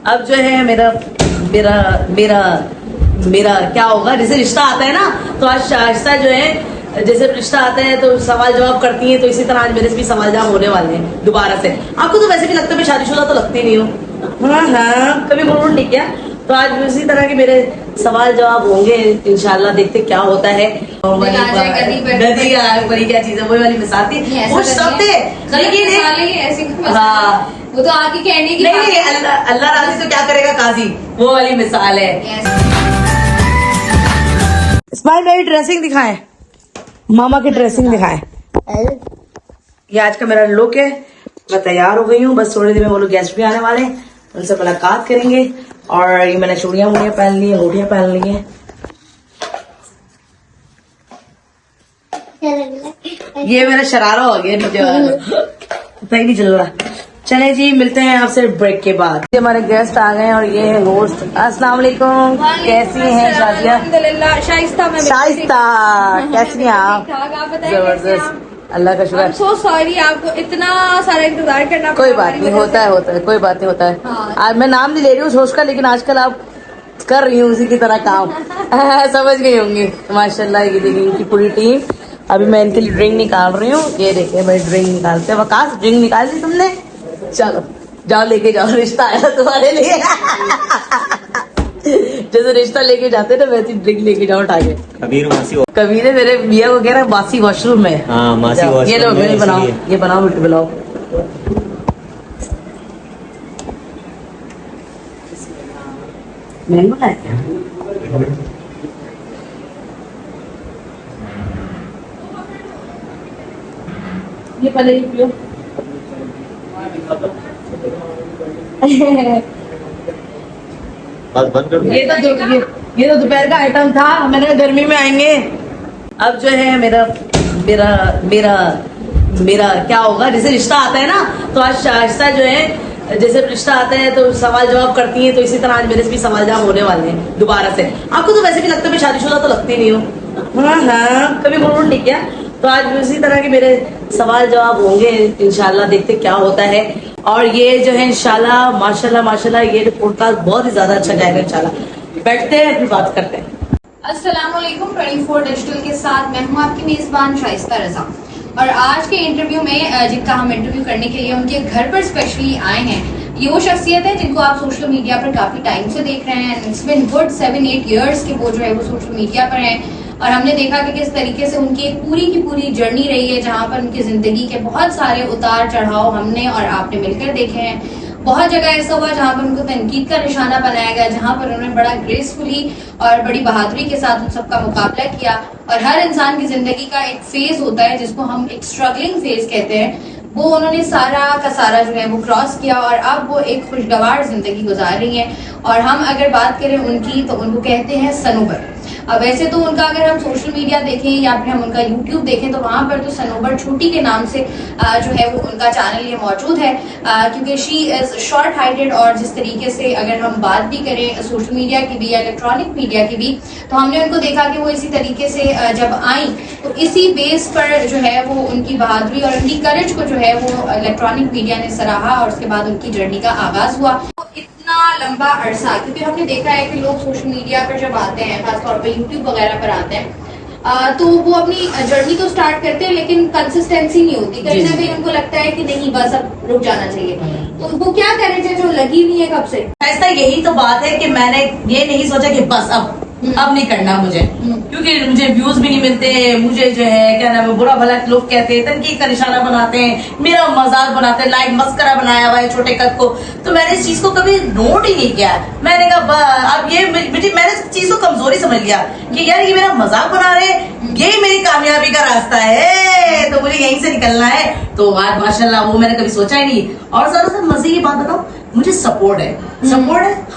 अब जो है मेरा मेरा मेरा मेरा क्या होगा, जैसे रिश्ता आता है ना, तो आज शाइस्ता जो है जैसे रिश्ता आता है तो सवाल जवाब करती है, तो इसी तरह आज मेरे से भी सवाल जवाब होने वाले हैं दोबारा से। आपको तो वैसे भी लगता है मैं शादीशुदा तो लगती नहीं हूँ, हाँ कभी गुड़गुड़ नहीं किया, तो आज इसी तरह के मेरे सवाल जवाब होंगे इंशाल्लाह, देखते क्या होता है। गदी क्या चीज है, वही वाली मिसाल थी, कुछ सब थे लेकिन हाँ वो तो आपकी कहने की नहीं, अल्लाह राजी तो क्या करेगा काजी, वो वाली मिसाल है। स्माइल मेरी ड्रेसिंग दिखाएं, मामा की ड्रेसिंग दिखाएं। ये आज का मेरा लुक है, मैं तैयार हो गई हूँ, बस थोड़ी देर में वो लोग गेस्ट भी आने वाले हैं, उनसे मुलाकात करेंगे। और ये मैंने चूड़ियां वूड़ियां पहन ली है, रोटियां पहन ली हैं। ये मेरा शरारा हो गया, मुझे पता ही नहीं चल रहा। चले जी, मिलते हैं आपसे ब्रेक के बाद। ये हमारे गेस्ट आ गए हैं और ये है होस्ट। अस्सलाम वालेकुम, कैसी हैं शादिया? शाइस्ता कैसी हैं आप? जबरदस्त, अल्लाह का शुक्र। सो सॉरी, आपको इतना सारा इंतजार करना कोई बात नहीं, होता है, कोई बात नहीं, होता है। हाँ। आज मैं नाम नहीं ले रही हूँ होस्ट का, लेकिन आजकल आप कर रही हूँ उसी की तरह काम। समझ गई होंगी माशाल्लाह। ये देखिए इनकी पूरी टीम, अभी मैं इनके लिए ड्रिंक निकाल रही हूँ। ये देखिए मैं ड्रिंक निकालते हैं। वकास ड्रिंक निकाल दी तुमने? चलो जाओ लेके जाओ, रिश्ता आया तुम्हारे लिए। जैसे रिश्ता लेके जाते ना, वैसी ड्रिंक लेके जाओ उठा के। कबीर मेरे मियाँ को कह रहा है बासी वॉशरूम में। हाँ, मासी वॉशरूम। ये लो मेरे बनाओ, ये बनाओ बेटे बनाओ। मैंगो है क्या? ये पहले ही पियो। बस बंद कर दो। ये तो दोपहर का आइटम था, मैंने गर्मी में आएंगे। अब जो है मेरा मेरा मेरा मेरा क्या होगा, जैसे रिश्ता आता है ना, तो आज शाइस्ता जो है जैसे रिश्ता आता है तो सवाल जवाब करती है, तो इसी तरह आज मेरे से भी सवाल जवाब होने वाले हैं दोबारा से। आपको तो वैसे भी लगता है मैं शादीशुदा तो लगती नहीं हूँ, हाँ कभी गुड़गुड़ नहीं किया, तो आज इसी तरह के मेरे सवाल जवाब होंगे इंशाल्लाह, देखते क्या होता है। और ये जो है इंशाल्लाह माशाल्लाह माशाल्लाह ये पॉडकास्ट बहुत ही ज्यादा अच्छा जाएगा इंशाल्लाह। बैठते हैं फिर बात करते हैं। अस्सलाम वालेकुम, 24 डिजिटल के साथ मैं हूँ आपकी मेजबान शाइस्ता रजा। और आज के इंटरव्यू में जिनका हम इंटरव्यू करने के लिए उनके घर पर स्पेशली आए हैं, ये वो शख्सियत है जिनको आप सोशल मीडिया पर काफी टाइम से देख रहे हैं। इट्स बिन गुड 7-8 ईयर्स के वो जो है वो सोशल मीडिया पर हैं, और हमने देखा कि किस तरीके से उनकी एक पूरी की पूरी जर्नी रही है, जहां पर उनकी जिंदगी के बहुत सारे उतार चढ़ाव हमने और आपने मिलकर देखे हैं। बहुत जगह ऐसा हुआ जहां पर उनको तनकीद का निशाना बनाया गया, जहां पर उन्होंने बड़ा ग्रेसफुली और बड़ी बहादुरी के साथ उन सबका मुकाबला किया। और हर इंसान की जिंदगी का एक फेज होता है जिसको हम एक स्ट्रगलिंग फेज कहते हैं, वो उन्होंने सारा का सारा जो है वो क्रॉस किया, और अब वो एक खुशगवार जिंदगी गुजार रही हैं। और हम अगर बात करें उनकी, तो उनको कहते हैं सनोबर। अब वैसे तो उनका अगर हम सोशल मीडिया देखें या फिर हम उनका यूट्यूब देखें, तो वहां पर तो सनोबर छोटी के नाम से जो है वो उनका चैनल ये मौजूद है, क्योंकि शी इज शॉर्ट हाइटेड। और जिस तरीके से अगर हम बात भी करें सोशल मीडिया की भी या इलेक्ट्रॉनिक मीडिया की भी, तो हमने उनको देखा कि वो इसी तरीके से जब आई तो इसी बेस पर जो है वो उनकी बहादुरी और उनकी करेज को जो है वो इलेक्ट्रॉनिक मीडिया ने सराहा, और उसके बाद उनकी जर्नी का आगाज हुआ। इतना लंबा अरसा, क्योंकि हमने देखा है कि लोग सोशल मीडिया पर जब आते हैं, खासतौर पर यूट्यूब वगैरह पर आते हैं, तो वो अपनी जर्नी तो स्टार्ट करते हैं लेकिन कंसिस्टेंसी नहीं होती, कहीं ना कहीं उनको लगता है कि नहीं बस अब रुक जाना चाहिए। तो वो क्या करें जो लगी नहीं है कब से? ऐसा यही तो बात है कि मैंने ये नहीं सोचा कि बस अब नहीं करना मुझे, क्योंकि मुझे व्यूज भी नहीं मिलते, मुझे जो है क्या नाम है बुरा भला लोग कहते हैं, तनकीद का निशाना बनाते हैं, मेरा मजाक बनाते हैं, लाइक मस्करा बनाया हुआ है छोटे कद को। तो मैंने इस चीज को कभी नोट ही नहीं किया। मैंने कहा अब ये मैंने इस चीज को कमजोरी समझ लिया कि यार ये मेरा मजाक बना रहे, यही मेरी कामयाबी का रास्ता है, तो मुझे यहीं से निकलना है। तो आज माशाल्लाह वो मैंने कभी सोचा ही नहीं। और ज्यादा मजे की बात बताओ, मुझे सपोर्ट है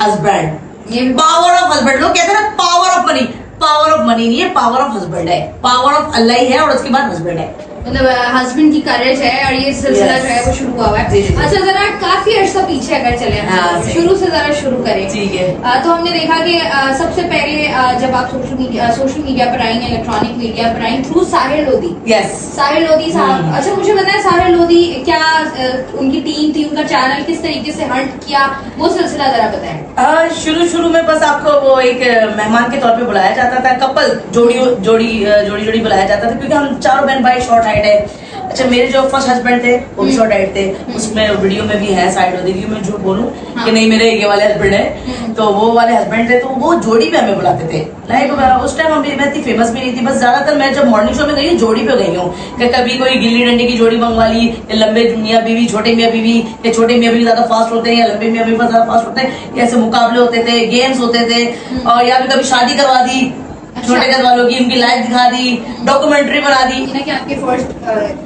हस्बैंड, ये पावर ऑफ हस्बैंड। लोग कहते हैं ना पावर ऑफ मनी नहीं है, पावर ऑफ हस्बैंड है, पावर ऑफ अल्लाह ही है और उसके बाद हस्बैंड है। मतलब हस्बैंड की करेज है और ये सिलसिला Yes. जो है वो शुरू हुआ हुआ है। जी, जी, जी। अच्छा जरा काफी अर्सा पीछे अगर चले हाँ, जी। शुरू से जरा शुरू करें। ठीक है। तो हमने देखा कि सबसे पहले जब आप सोशल मीडिया पर आई, इलेक्ट्रॉनिक मीडिया पर आई थ्रू साहिर लोधी। यस। साहिर लोधी साहब, अच्छा मुझे बताएं साहिर लोधी क्या उनकी टीम थी, उनका चैनल किस तरीके से हंट किया, वो सिलसिला जरा बताएं। शुरू में बस आपको वो एक मेहमान के तौर पे बुलाया जाता था, कपल जोड़ी बुलाया जाता था, क्योंकि हम चारों बहन भाई शॉर्ट हाइट है। अच्छा मेरे जो फर्स्ट हस्बैंड थे वो भी शॉर्ट हाइट थे, उसमें वीडियो में भी है साइड हो देखिए, मैं झूठ बोलूं हाँ। कि नहीं मेरे ये वाले हस्बैंड है, तो वो वाले हस्बैंड थे, तो वो जोड़ी पे हमें बुलाते थे। लाइक उस टाइम मैं इतनी फेमस भी नहीं थी, बस ज्यादातर मैं जब मॉर्निंग शो में गई हूँ जोड़ी पे गई हूँ, कि कभी कोई गिल्ली डंडे की जोड़ी मंगवा ली, या लंबे मियाँ बीवी छोटे मियाँ बीवी, या छोटे मियाँ बीवी ज्यादा फास्ट होते हैं या लंबे मियाँ बीवी ज्यादा फास्ट होते हैं, ऐसे मुकाबले होते थे, गेम्स होते थे, और या फिर कभी शादी करवा दी छोटे घर वालों की, उनकी लाइफ दिखा दी, डॉक्यूमेंट्री बना दी। कि आपके फर्स्ट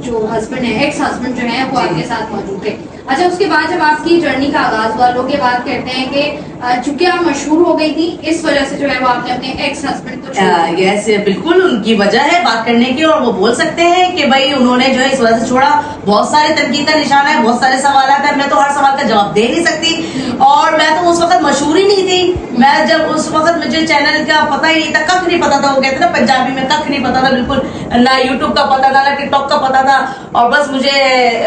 जो हस्बैंड है, एक्स हस्बैंड जो है वो आपके साथ मौजूद थे। अच्छा उसके बाद जब आपकी जर्नी का आगाज हुआ, लोग ये बात कहते हैं कि चूंकि आप मशहूर हो गई थी इस वजह से जो है वो आपने अपने एक्स हस्बैंड को छोड़ दिया। यस बिल्कुल उनकी वजह है बात करने की, और वो बोल सकते हैं कि भाई उन्होंने जो है इस वजह से छोड़ा। बहुत सारे तनकीद का निशाना है, बहुत सारे सवाल है, मैं तो हर सवाल का जवाब दे नहीं सकती, और मैं तो उस वक्त मशहूर ही नहीं थी। मैं जब उस वक्त मुझे चैनल का पता ही नहीं था, कख नहीं पता था, वो कहते ना पंजाबी में कख नहीं पता था, बिल्कुल ना यूट्यूब का पता था ना टिकटॉक का पता था, और बस मुझे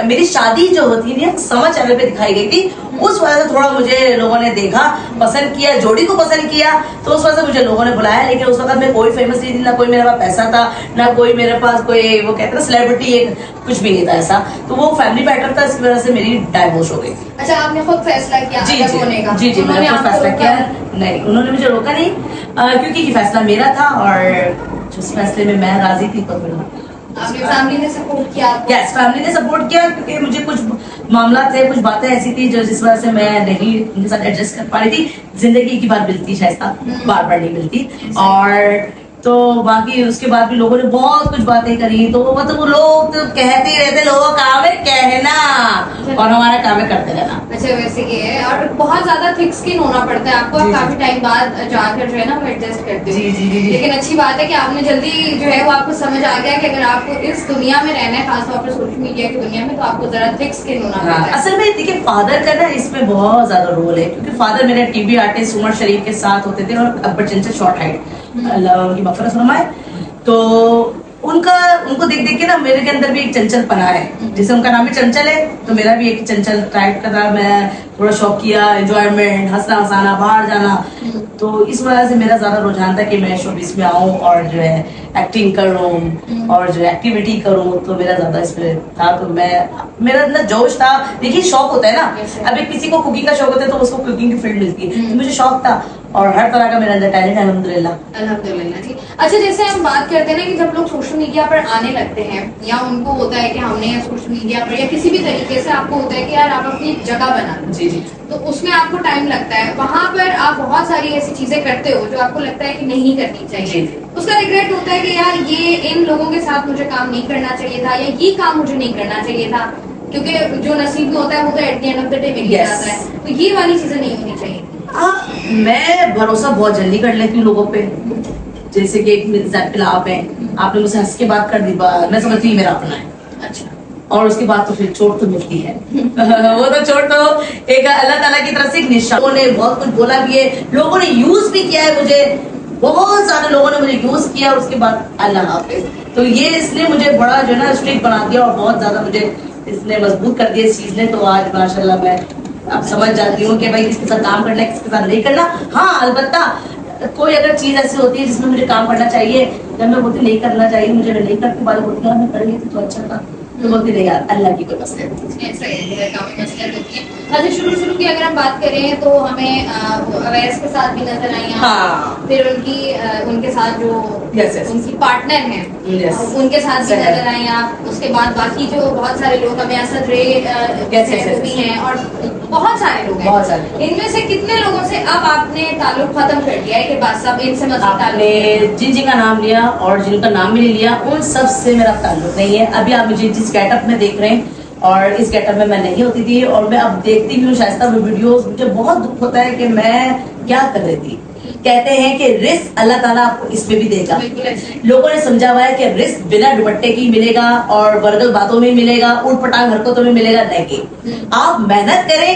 मेरी शादी जो होती थी समर चैनल पे दिखाई गई थी, उस वजह से थोड़ा मुझे लोगों ने देखा, पसंद किया, जोड़ी को पसंद किया, तो उस वजह से मुझे लोगों ने बुलाया। लेकिन उस वक्त मैं कोई फेमस नहीं थी, ना कोई मेरे पास पैसा था, ना कोई मेरे पास कोई वो कहते ना सेलिब्रिटी कुछ भी नहीं था ऐसा, तो वो फैमिली मैटर था, इसकी वजह से मेरी डाइवोर्स हो गई थी। अच्छा आपने खुद फैसला किया अलग होने का? जी मैंने खुद फैसला किया। नहीं उन्होंने मुझे रोका नहीं, क्योंकि ये फैसला मेरा था, और जिस फैसले में मैं राजी थी तो फिर आपने फैमिली ने सपोर्ट किया आपको? यस फैमिली ने सपोर्ट किया, क्योंकि मुझे कुछ मामला थे, कुछ बातें ऐसी थी जो जिस वजह से मैं नहीं उनके साथ एडजस्ट कर पा रही थी। जिंदगी की बार मिलती शायद बार बार नहीं मिलती, और तो बाकी उसके बाद भी लोगों ने बहुत कुछ बातें करी, तो मतलब वो लोग तो कहते ही रहते, लोगों का काम है कहना और हमारा काम है करते रहना। अच्छा वैसे ये है, और बहुत ज्यादा थिक स्किन होना पड़ता है आपको, आप काफी टाइम बाद जाकर जो है ना वो एडजस्ट करते हो। जी। लेकिन अच्छी बात है कि आपने जल्दी जो है वो आपको समझ आ गया कि अगर आपको इस दुनिया में रहना है, खासतौर पर सोशल मीडिया की दुनिया में, तो आपको जरा थिक स्किन होना पड़ता है। असल में देखिए फादर का ना इसमें बहुत ज्यादा रोल है, क्योंकि फादर मेरे टीवी आर्टिस्ट उमर शरीफ के साथ होते थे, और अकबर चंचल शॉर्ट हाइट, अल्लाह उनकी मग़फ़िरत फरमाए, तो उनको देख देख के ना मेरे के अंदर भी एक चंचल पना है, जैसे उनका नाम भी चंचल है तो मेरा भी एक चंचल टाइप का था। मैं थोड़ा शौक किया, एंजॉयमेंट, हंसना हंसाना, बाहर जाना, तो इस वजह से मेरा ज्यादा रुझान था कि मैं शोबिस में आऊं और जो है एक्टिंग करूं और जो एक्टिविटी करूं, तो मेरा ज्यादा इसमें था। तो मेरा अंदर जोश था। देखिए शौक होता है ना, अभी किसी को कुकिंग का शौक होता है तो उसको कुकिंग की फील्ड मिलती है, तो मुझे शौक था, और हर तरह का मेरे अंदर टैलेंट है अल्हम्दुलिल्लाह। ठीक, अच्छा जैसे हम बात करते हैं ना कि जब लोग सोशल मीडिया पर आने लगते हैं, या उनको होता है कि हमने सोशल मीडिया पर या किसी भी तरीके से आपको होता है कि यार आप अपनी जगह बना, जी, तो उसमें आपको टाइम लगता है, वहाँ पर आप बहुत सारी ऐसी चीजें करते हो जो आपको लगता है कि नहीं करनी चाहिए, उसका रिग्रेट होता है कि यार ये इन लोगों के साथ मुझे काम नहीं करना चाहिए था, या ये काम मुझे नहीं करना चाहिए था, क्योंकि जो नसीब में होता है वो तो at the end of the day meal जाता है, तो ये वाली चीजें नहीं होनी चाहिए। मैं भरोसा बहुत जल्दी कर लेती हूँ लोगों पे, जैसे कि एक एग्जाम्पल आप है, आपने मुझसे हंस के बात कर दी, मैं समझती हूँ मेरा अपना है। अच्छा, और उसके बाद तो फिर चोट तो मिलती है वो तो चोट तो एक अल्लाह ताला की तरफ से एक निशान। लोगों ने बहुत कुछ बोला भी है, लोगों ने यूज भी किया है मुझे, बहुत सारे लोगों ने मुझे यूज किया, और उसके बाद अल्लाह हाफिज। तो ये इसने मुझे बड़ा जो है ना स्ट्रिक्ट बना दिया, और बहुत ज्यादा मुझे इसने मजबूत कर दिया इस चीज ने। तो आज माशाल्लाह मैं अब समझ जाती हूँ कि भाई किसके साथ काम करना है, किसके साथ नहीं करना। हाँ अलबत्ता कोई अगर चीज ऐसी होती है जिसमें मुझे काम करना चाहिए, जब मैं बोलती नहीं करना चाहिए, मुझे नहीं करती बात बोलती मैं कर लेती तो अच्छा था, तो बोलती नहीं यार अल्लाह की कोई मसले नहीं। अच्छा शुरू की अगर हम बात करें तो हमें अवैस के साथ भी नजर आई हैं, हाँ। फिर उनके साथ जो उनकी पार्टनर हैं उनके साथ भी नजर आई आप, उसके बाद बाकी जो बहुत सारे लोग हमें असद रे वो भी हैं, और बहुत सारे लोग हैं। इनमें से कितने लोगों से अब आपने ताल्लुक खत्म कर दिया है कि बस अब इनसे मत ताल्लुक? जिनका नाम लिया और जिनका नाम भी नहीं लिया उन सब से मेरा ताल्लुक नहीं है। अभी आप मुझे जिस गेटअप में देख रहे हैं और इस गेटअप में मैं नहीं होती थी, और मैं अब देखती भी हूँ शाइस्ता में वीडियोस, मुझे बहुत दुख होता है कि मैं क्या कर रही थी। कहते हैं कि रिस्क अल्लाह ताला आपको इसमें भी देगा। लोगों ने समझा हुआ है कि रिस्क बिना दुपट्टे की मिलेगा और वर्गल बातों में मिलेगा, उठ पटांग हरकतों में मिलेगा नहीं। आप मेहनत करें,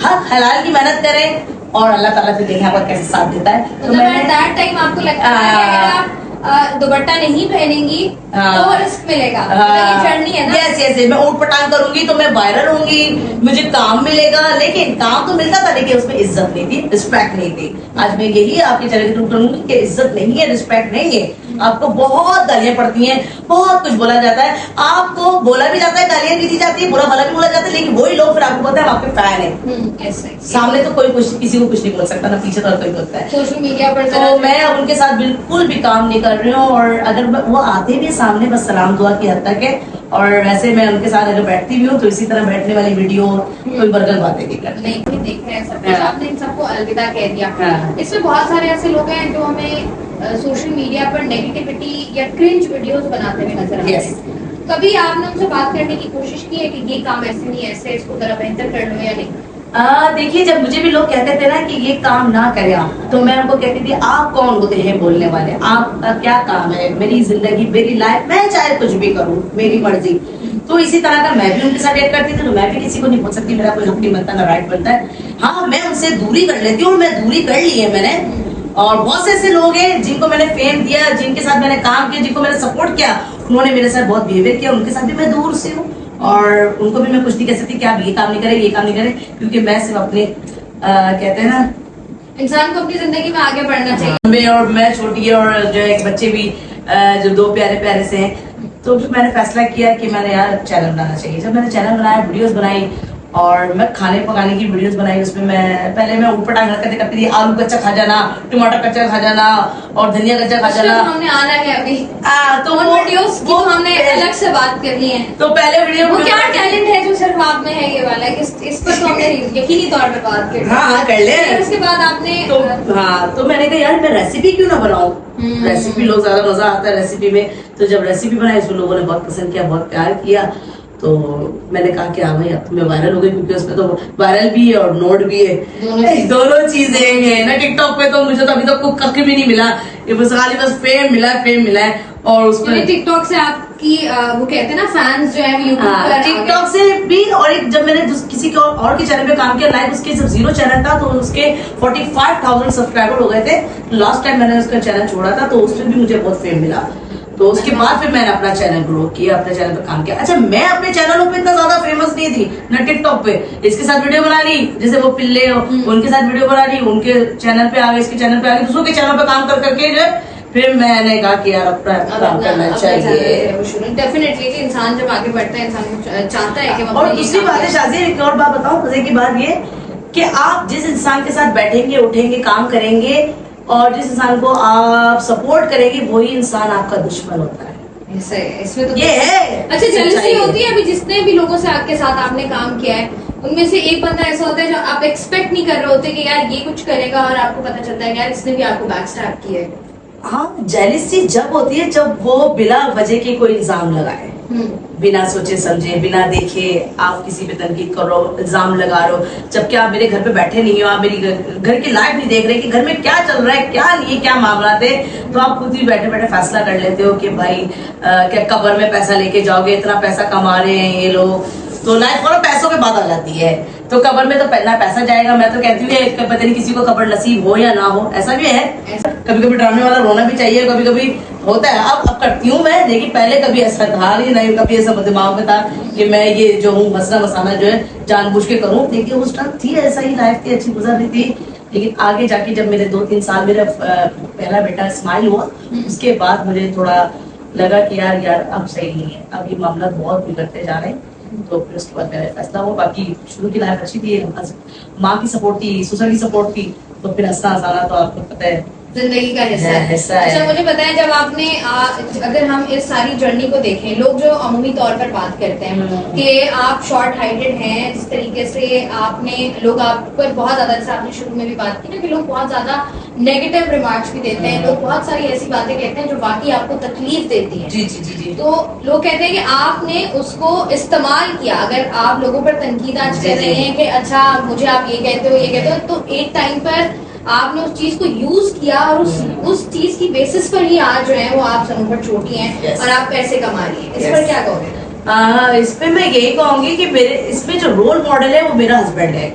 हक हलाल की मेहनत करें और अल्लाह ताला फिर देखें आपका कैसे साथ देता है। तो मैंने दैट टाइम आपको लगता है कि अगर आप दुपट्टा नहीं पहनेंगी तो रिस्क मिलेगा, ये जर्नी है ना। यस यस, मैं ऊट पटांग करूंगी तो मैं वायरल होंगी, मुझे काम मिलेगा, लेकिन काम तो मिलता था लेकिन उसमें इज्जत नहीं थी, रिस्पेक्ट नहीं थी। आज मैं यही आपके चैनल के कहूंगी कि इज्जत नहीं है, रिस्पेक्ट नहीं है, आपको बहुत गालियां पड़ती हैं, बहुत कुछ बोला जाता है, आपको बोला भी जाता है, गालियां भी दी जाती है, बुरा भला भी बोला जाता है, लेकिन वही लोग फिर आपको पता है आपके फैन है। सामने तो कोई कुछ किसी को कुछ नहीं बोल सकता, ना पीछे तो कोई बोलता है। सोशल मीडिया पर तो मैं अब उनके साथ बिल्कुल भी काम नहीं कर रही हूँ, और अगर वो आते भी सामने बस सलाम दुआ की हद तक है, और वैसे मैं उनके साथ अगर बैठती भी हूँ तो इसी तरह बैठने वाली वीडियो, कोई बर्गर बातें नहीं करती। नहीं कोई देख रहे हैं सब कुछ, आपने इन सबको अलविदा कह दिया। हाँ। इसमें बहुत सारे ऐसे लोग हैं जो हमें सोशल मीडिया पर नेगेटिविटी या क्रिंज वीडियोस बनाते हुए नजर आते हैं। कभी आपने उनसे बात करने की कोशिश की है कि ये काम ऐसे नहीं ऐसे, इसको जरा बेहतर कर लो या नहीं? देखिए, जब मुझे भी लोग कहते थे ना कि ये काम ना करें आप, तो मैं उनको कहती थी आप कौन होते हैं बोलने वाले, आपका क्या काम है, मेरी जिंदगी मेरी लाइफ, मैं चाहे कुछ भी करूं, मेरी मर्जी। तो इसी तरह का मैं भी उनके साथ डेट करती थी, तो मैं भी किसी को नहीं बोल सकती मेरा कोई हक नहीं बनता, ना राइट बनता है। हाँ, मैं उनसे दूरी कर लेती हूँ, मैं दूरी कर ली है मैंने, और बहुत से ऐसे लोग हैं जिनको मैंने फेम दिया, जिनके साथ मैंने काम किया, जिनको मैंने सपोर्ट किया, उन्होंने मेरे साथ बहुत बिहेवियर किया, उनके साथ भी मैं दूर से हूँ, और उनको भी मैं कुछ नहीं कह सकती कि आप ये काम नहीं करें, ये काम नहीं करें, क्योंकि मैं सिर्फ अपने कहते हैं ना, इंसान को अपनी जिंदगी में आगे बढ़ना चाहिए। और मैं छोटी है और जो एक बच्चे भी जो दो प्यारे प्यारे से हैं, तो फिर मैंने फैसला किया कि मैंने यार चैनल बनाना चाहिए। जब मैंने चैनल बनाया, वीडियोस बनाई, और मैं खाने पकाने की वीडियोस बनाई, उसमें मैं पहले मैं ऊटपटांग हरकतें करती थी, आलू कच्चा खा जाना, टमाटर कच्चा खा जाना और धनिया कच्चा खा जाना। हमने आना है अभी तो उन वीडियोस की हमने अलग से बात करनी है। तो पहले वीडियो वो क्या टैलेंट है जो सिर्फ आप में है, ये वाला इस पर तो हमने यकीनी तौर पर बात करनी है। हाँ कर ले। उसके बाद आपने तो मैंने कहा यार मैं रेसिपी क्यों ना बनाऊं, रेसिपी लोग ज्यादा मजा आता है रेसिपी में। तो जब रेसिपी बनाई उसमें लोगों ने बहुत पसंद किया, बहुत प्यार किया, तो मैंने कहा कि हाँ भाई अब मैं वायरल हो गई, क्योंकि उसमें तो वायरल भी है और नोट भी है, दोनों चीजें हैं ना। टिकटॉक पे तो मुझे तो अभी तक कुछ कभी भी नहीं मिला, ये बस खाली बस फेम मिला है। और उसमें टिकटॉक से आपकी वो कहते हैं ना फैंस जो है यूट्यूब पर, टिकटॉक से भी। और एक जब मैंने किसी और के चैनल पे काम किया लाइव, उसके जब 0 चैनल था तो उसके 45,000 सब्सक्राइबर हो गए थे। लास्ट टाइम मैंने उसका चैनल छोड़ा था तो उसमें भी मुझे बहुत फेम मिला। तो उसके बाद फिर मैंने अपना चैनल ग्रो किया, अपने चैनल पे काम किया। अच्छा, मैं अपने चैनलों पे इतना ज्यादा फेमस नहीं थी ना, टिकटॉक पे इसके साथ वीडियो बना ली, जैसे वो पिल्ले उनके साथ वीडियो बना ली, उनके चैनल पे आ गए, इसके चैनल पे आ गए, दूसरों के चैनल पे काम कर करके जो फिर मैंने कहा कि यार अपना काम करना चाहिए। डेफिनेटली इंसान जब आगे बढ़ता है, इंसान चाहता है कि। और दूसरी बात है शादी, एक और बात बताऊं, मजे की बात ये कि आप जिस इंसान के साथ बैठेंगे, उठेंगे, काम करेंगे, और जिस इंसान को आप सपोर्ट करेंगे, वही इंसान आपका दुश्मन होता है। इसमें तो ये है। अच्छा, जेलसी होती है। अभी जितने भी लोगों से आपके साथ आपने काम किया है, उनमें से एक बंदा ऐसा होता है जो आप एक्सपेक्ट नहीं कर रहे होते कि यार ये कुछ करेगा, और आपको पता चलता है यार इसने भी आपको बैकस्टैब किया है। हाँ, जेलसी जब होती है जब वो बिना वजह के कोई इल्जाम लगाए, बिना सोचे समझे, बिना देखे आप किसी पे तनकीद करो, इल्जाम लगा रहे हो, जबकि आप मेरे घर पे बैठे नहीं हो, आप मेरी घर की लाइफ नहीं देख रहे कि घर में क्या चल रहा है, क्या नहीं, क्या मामला थे। तो आप खुद ही बैठे बैठे फैसला कर लेते हो कि भाई क्या कब्र में पैसा लेके जाओगे, इतना पैसा कमा रहे हैं ये लोग, तो लाइफ और पैसों पे बात आ जाती है। तो कब्र में तो पहला पैसा जाएगा। मैं तो कहती हूँ पता नहीं किसी को कब्र नसीब हो या ना हो, ऐसा भी है। कभी कभी ड्रामे वाला रोना भी चाहिए, कभी कभी होता है। अब करती हूँ मैं, लेकिन पहले कभी ऐसा था नहीं, कभी ऐसा दिमाग में था कि मैं ये जो हूँ मसला मसाना जो है जानबूझ के करूँ। देखिए उस टाइम थी ऐसा ही, लाइफ थी, अच्छी गुजर रही थी। लेकिन आगे जाके जब मेरे 2-3 साल मेरा पहला बेटा स्माइल हुआ, उसके बाद मुझे थोड़ा लगा कि यार अब सही नहीं है, अब ये मामला बहुत बिगड़ते जा रहे हैं। तो फिर उसके बाद मेरा फैसला हुआ। बाकी शुरू की लाइफ अच्छी थी, माँ की सपोर्ट थी, ससुर की सपोर्ट थी, तो फिर हंसना हंसाना तो आपको पता है। जिंदगी का हिस्सा है। हिस्सा है। अच्छा मुझे बताएं, जब आपने अगर हम इस सारी जर्नी को देखें, लोग जो अमूमी तौर पर बात करते हैं कि आप शॉर्ट हाइटेड हैं, जिस तरीके से आपने लोग आप पर बहुत ज्यादा, जैसे आपने शुरू में भी बात की ना कि लोग बहुत ज्यादा नेगेटिव रिमार्क्स भी देते हैं, लोग बहुत सारी ऐसी बातें कहते हैं जो वाकई आपको तकलीफ देती है। जी जी जी जी। तो लोग कहते हैं कि आपने उसको इस्तेमाल किया। अगर आप लोगों पर तनकीद आज कर रहे हैं कि अच्छा मुझे आप ये कहते हो ये कहते हो, तो एक टाइम पर आपने उस चीज को यूज किया और उस चीज की बेसिस पर ही आज जो है वो आप सनू पर चोटी हैं और आप पैसे कमा रही हैं। इस पर क्या कहोगे? इस पे मैं यही कहूंगी कि मेरे इसमें जो रोल मॉडल है वो मेरा हस्बैंड है।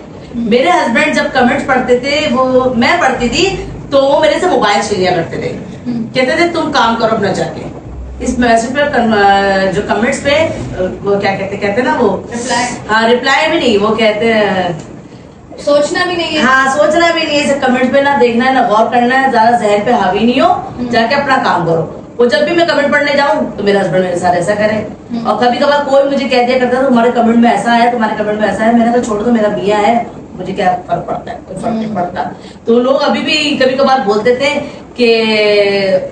मेरे हस्बैंड जब कमेंट्स पढ़ते थे, वो मैं पढ़ती थी तो वो मेरे से मोबाइल छीन लिया करते थे, कहते थे तुम काम करो अपना जाके। इस मैसेज पे जो कमेंट्स पे वो क्या कहते ना वो रिप्लाई? हाँ, रिप्लाई भी नहीं, वो कहते हैं सोचना भी नहीं है। हाँ, सोचना भी नहीं है, कमेंट पे ना देखना है ना गौर करना है, ज्यादा जहन पे हावी नहीं हो, जाके अपना काम करो। वो जब भी मैं कमेंट पढ़ने जाऊं तो मेरा हस्बैंड मेरे साथ ऐसा करे। और कभी कभार कोई मुझे कह दिया करता तुम्हारे कमेंट में ऐसा है, तुम्हारे कमेंट में ऐसा है, मैंने कहा छोड़ दो, मेरा बिया है, मुझे क्या फर्क पड़ता है, कोई फर्क नहीं पड़ता। तो लोग अभी भी कभी कभार बोलते थे कि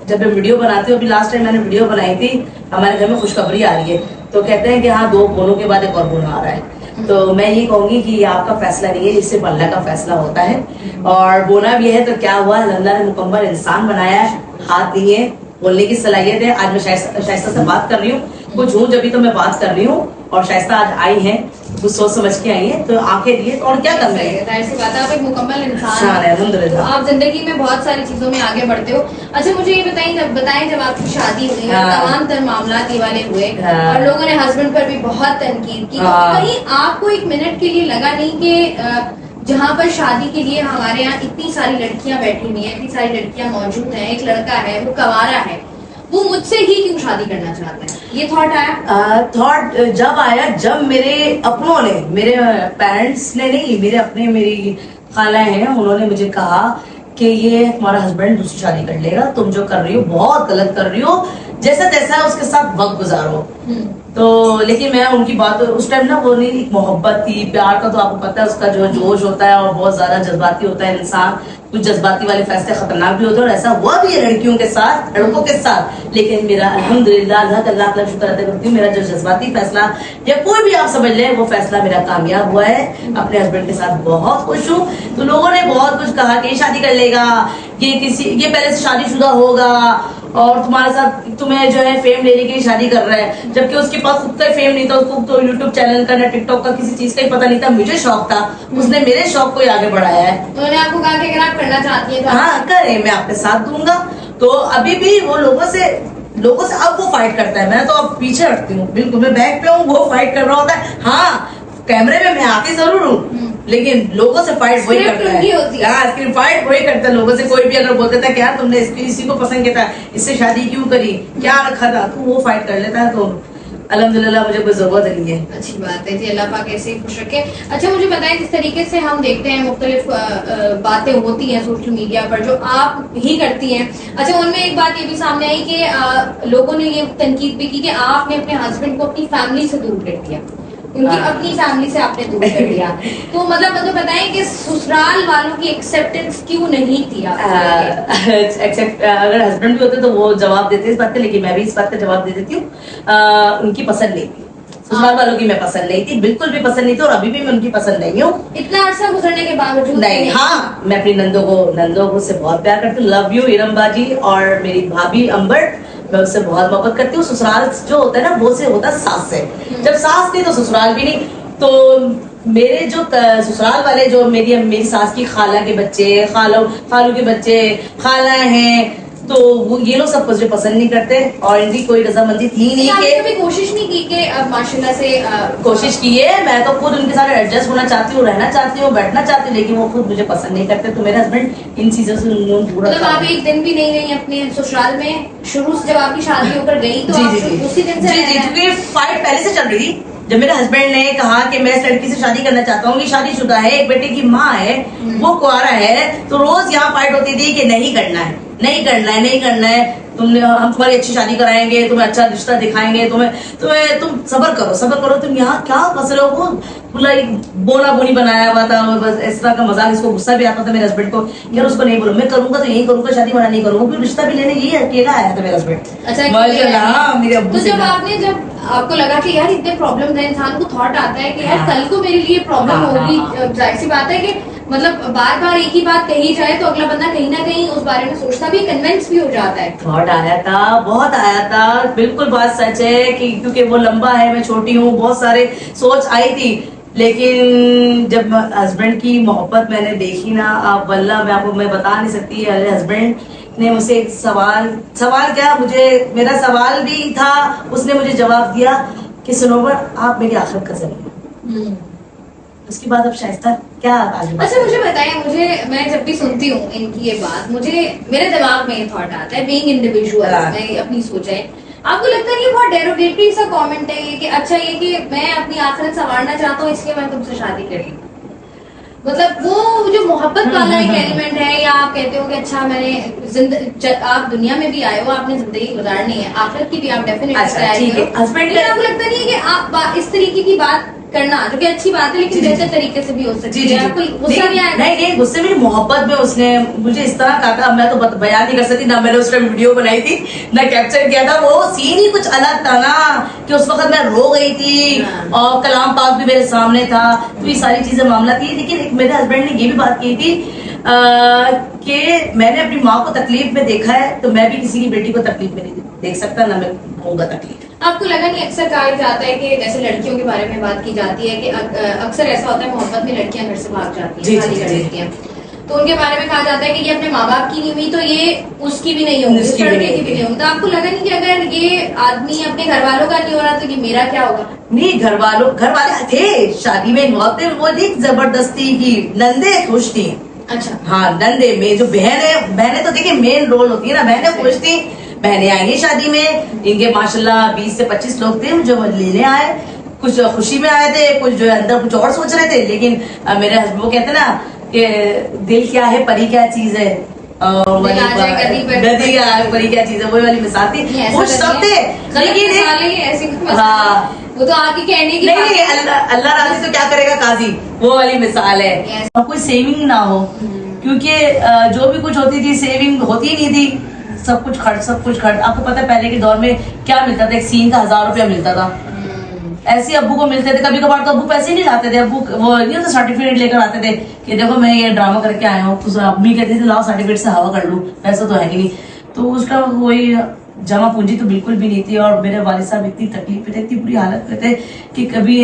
जब मैं वीडियो बनाती हूँ, अभी लास्ट टाइम मैंने वीडियो बनाई थी, हमारे घर में खुशखबरी आ रही है, तो कहते हैं कि हाँ 2 बोनों के बाद एक और बोना आ रहा है। तो मैं ये कहूंगी कि ये आपका फैसला नहीं है, इससे अल्लाह का फैसला होता है। और बोना भी है तो क्या हुआ, अल्लाह ने मुकम्मल इंसान बनाया है, हाथ दिए, बोलने की सलाहियत है। आज मैं शाइस्ता से बात कर रही हूँ, कुछ हूँ जब भी तो मैं बात कर रही हूँ, और शाइस्ता आज आई है कुछ सोच समझ के आई है, तो आंखें दिए तो और क्या करना है। जाहिर सी बात है, आप एक मुकम्मल इंसान है, हैं, अल्हम्दुलिल्लाह। तो आप जिंदगी में बहुत सारी चीजों में आगे बढ़ते हो। अच्छा मुझे ये बताएं जब आपकी शादी हुई और तमाम तर मामला ये वाले हुए और लोगों ने हस्बैंड पर भी बहुत तनकीद की, तो कहीं आपको एक मिनट के लिए लगा नहीं कि जहाँ पर शादी के लिए हमारे यहाँ इतनी सारी लड़कियां बैठी हुई हैं, इतनी सारी लड़कियां मौजूद हैं, एक लड़का है वो कवारा है, वो मुझसे ही क्यों शादी करना चाहते हैं? ये थॉट आया? थॉट जब आया, जब मेरे अपनों ने, मेरे पेरेंट्स ने नहीं, मेरे अपने मेरी खाला हैं, उन्होंने मुझे कहा कि ये तुम्हारा हस्बैंड दूसरी शादी कर लेगा, तुम जो कर रही हो बहुत गलत कर रही हो, जैसा तैसा है उसके साथ वक्त गुजारो। तो लेकिन मैं उनकी बात, उस टाइम ना वो नहीं, मोहब्बत थी, प्यार का तो आपको पता है उसका जो जोश होता है और बहुत ज्यादा जज्बाती होता है इंसान, कुछ जज्बाती वाले फैसले खतरनाक भी होते हैं और ऐसा हुआ भी है लड़कियों के साथ, लड़कों के साथ। लेकिन मेरा अल्हम्दुलिल्लाह अल्लाह का लाख लाख शुक्र अदा करती हूँ, मेरा जो जज्बाती फैसला या कोई भी आप समझ लें वो फैसला मेरा कामयाब हुआ है। अपने हस्बैंड के साथ बहुत खुश हूँ। तो लोगों ने बहुत कुछ कहा कि ये शादी कर लेगा, ये पहले से शादीशुदा होगा और तुम्हारे साथ तुम्हें जो है फेम लेने के लिए शादी कर रहा है, जबकि उसके पास खुद का फेम नहीं था, उसको तो यूट्यूब चैनल का ना टिकटॉक का किसी चीज का ही पता नहीं था। मुझे शौक था, उसने मेरे शौक को ही आगे बढ़ाया है। उन्होंने आपको कहा कि अगर आप करना चाहती हैं तो हाँ करें, मैं आपके साथ दूंगा। तो अभी भी वो लोगों से अब वो फाइट करता है, मैं तो अब पीछे हटती हूँ, बिल्कुल मैं बैक पे हूँ, वो फाइट कर रहा होता है। हाँ कैमरे में मैं आती जरूर हूँ, लेकिन लोगों से फाइट वही करता है, फाइट वही करता है लोगों से। कोई भी अगर बोलता था क्या तुमने इसी को पसंद किया था, इससे शादी क्यों करी, क्या रखा था, तो वो फाइट कर लेता है। तो अल्हम्दुलिल्लाह मुझे कोई जरूरत नहीं है। अच्छी बात है जी, अल्लाह पाक ऐसे ही खुश रखे। अच्छा मुझे बताएं, जिस तरीके से हम देखते हैं मुख्तलिफ बातें होती हैं सोशल मीडिया पर जो आप ही करती हैं, अच्छा उनमें एक बात ये भी सामने आई कि लोगों ने ये तनकीद भी की कि आपने अपने हस्बैंड को अपनी फैमिली से दूर कर दिया, उनकी अपनी फैमिली से आपने दूर कर दिया। तो मतलब मुझे बताएं कि ससुराल वालों की एक्सेप्टेंस क्यों नहीं थी एक्सेप्ट अगर हस्बैंड भी होते तो वो जवाब देते इस बात का, लेकिन मैं भी इस बात का जवाब दे देती हूँ। उनकी पसंद नहीं थी, ससुराल वालों की मैं पसंद नहीं थी, बिल्कुल भी पसंद नहीं थी, और अभी भी मैं उनकी पसंद नहीं हूँ। इतना अरसा गुजरने के बावजूद नहीं। हाँ मैं अपनी नंदों को से बहुत प्यार करती हूँ, लव यू इरम बाजी, और मेरी भाभी अंबर, मैं उससे बहुत मोहब्बत करती हूँ। ससुराल जो होता है ना वो से होता है सास से, जब सास नहीं तो ससुराल भी नहीं। तो मेरे जो ससुराल वाले जो मेरी सास की खाला के बच्चे, खालू के बच्चे, खाला हैं, तो वो ये लोग सब मुझे पसंद नहीं करते और इनकी कोई रजामंदी थी नहीं। कि कभी कोशिश नहीं की कि अब माशाल्लाह से कोशिश की है, मैं तो खुद उनके साथ एडजस्ट होना चाहती हूँ, रहना चाहती हूँ, बैठना चाहती हूँ, लेकिन वो खुद मुझे पसंद नहीं करते। तो मेरे हस्बैंड इन चीजों से दूर। मतलब आप एक दिन भी नहीं रही अपने ससुराल में? शुरू से जब आपकी शादी होकर गई तो उसी दिन से? जी, क्योंकि फाइट पहले से चल रही थी। जब मेरे हस्बैंड ने कहा कि मैं इस लड़की से शादी करना चाहता हूँ, ये शादीशुदा है, एक बेटे की माँ है, वो कुआरा है, तो रोज यहाँ फाइट होती थी कि नहीं करना है, नहीं करना है, नहीं करना है। हम तुम्हारी अच्छी शादी कराएंगे, तुम्हें अच्छा रिश्ता दिखाएंगे, तुम सब्र करो, तुम यहाँ क्या फंस रहे हो। वो बोला एक बोना बोनी बनाया हुआ था, बस इस तरह का मजाक। इसको गुस्सा भी आता था मेरे हस्बैंड को, यार उसको नहीं बोलो, मैं करूंगा तो यही करूंगा, शादी वाला नहीं करूंगा। फिर रिश्ता भी लेने यही अकेला आया था मेरा हस्बैंड। अच्छा, मेरे अब्बू तो जब आपको लगा कि यार इतने प्रॉब्लम है, इंसान को थॉट आता है कि यार हाँ। कल को मेरे लिए प्रॉब्लम हाँ, होगी, हाँ। जाहिर सी बात है कि मतलब बार बार एक ही बात कही जाए तो अगला बंदा कहीं ना कहीं उस बारे में सोचता भी, कन्विंस भी हो जाता है। थॉट आया था, बहुत आया था, बिल्कुल बात सच है कि क्योंकि वो लंबा है, मैं छोटी हूँ, बहुत सारे सोच आई थी। लेकिन जब हस्बैंड की मोहब्बत मैंने देखी ना, आप वल्लाह मैं बता नहीं सकती। हस्बैंड ने मुझसे एक सवाल क्या, मुझे मेरा सवाल भी था, उसने मुझे जवाब दिया कि सनोवर आप मेरी आखिरत का जरिए। उसके बाद अब शाइस्ता क्या आगे। अच्छा मुझे बताएं, मैं जब भी सुनती हूँ इनकी ये बात, मेरे दिमाग में ये थॉट आता है, बीइंग इंडिविजुअल, मैं अपनी सोच है, आपको लगता नहीं बहुत डेरोगेटरी सा कमेंट है ये कि अच्छा ये कि मैं अपनी आखिरत संवारना चाहता हूँ इसलिए मैं तुमसे शादी कर रही हूँ। मतलब वो जो मोहब्बत वाला एक एलिमेंट है, या आप कहते हो कि अच्छा मैंने आप दुनिया में भी आए हो, आपने जिंदगी गुजारनी है, आखिरत की भी आप डेफिनेटली तैयारी करो। हस्बैंड, आपको लगता नहीं है कि आप इस तरीके की बात करना, जो कि अच्छी बात है, लेकिन बेहतर तरीके से भी हो सकती है, आपको गुस्सा भी आया? नहीं, गुस्से में मोहब्बत में उसने मुझे इस तरह कहा था, मैं तो बयान नहीं कर सकती ना, मैंने उस टाइम वीडियो बनाई थी ना कैप्चर किया था। वो सीन ही कुछ अलग था ना, कि उस वक्त मैं रो गई थी और कलाम पाक भी मेरे सामने था, तो ये सारी चीजें मामला थी। लेकिन एक मेरे हस्बैंड ने ये भी बात की थी कि मैंने अपनी माँ को तकलीफ में देखा है, तो मैं भी किसी की बेटी को तकलीफ में नहीं देख सकता, ना मैं होगा तकलीफ। आपको लगा नहीं, अक्सर कहा जाता है कि जैसे लड़कियों के बारे में बात की जाती है कि अक्सर ऐसा होता है मोहब्बत में लड़कियां घर से भाग जाती हैं, शादी कर लेती हैं, तो उनके बारे में कहा जाता है कि ये अपने माँ बाप की नहीं हुई तो ये उसकी भी नहीं होगी, उस लड़के की भी नहीं होगी। तो आपको लगा नहीं कि अगर ये आदमी अपने घर वालों का नहीं हो रहा तो ये मेरा क्या होगा? नहीं, घर वाले थे, शादी में इन्वॉल्व थे, वो थी जबरदस्ती की, नंदे खुश थी। अच्छा हाँ, नंदे में जो बहनें तो देखिए मेन रोल होती है ना, बहनें खुश थी, बहनें आई शादी में, इनके माशाल्लाह 20 से 25 लोग थे जो लेने आए, कुछ खुशी में आए थे, कुछ जो है अंदर कुछ और सोच रहे थे। लेकिन मेरे हस्बैंड वो कहते ना कि दिल क्या है परी क्या चीज है, गधी क्या परी क्या चीज है, वही वाली मिसाल थी। खुश सब थे, लेकिन हाँ वो तो आपकी कहने की नहीं, अल्लाह राजी तो क्या करेगा काजी, वो वाली मिसाल है। कोई सेविंग ना हो, क्योंकि जो भी कुछ होती थी सेविंग होती नहीं थी, सब कुछ खर्च। आपको पता है पहले के दौर में क्या मिलता था, एक सीन का 1000 रुपया मिलता था, ऐसे अब्बू को मिलते थे। कभी कभार तो अब्बू पैसे नहीं लाते थे, अब्बू वो नहीं होता सर्टिफिकेट लेकर आते थे कि देखो मैं ये ड्रामा करके आया हूँ, तो अम्मी कहती थी लाओ सर्टिफिकेट से हवा कर लूं, पैसा तो है ही नहीं। तो उसका वही जमा पूंजी तो बिल्कुल भी नहीं थी। और मेरे वालिद साहब इतनी तकलीफ पे थे, इतनी बुरी हालत पे थे कि कभी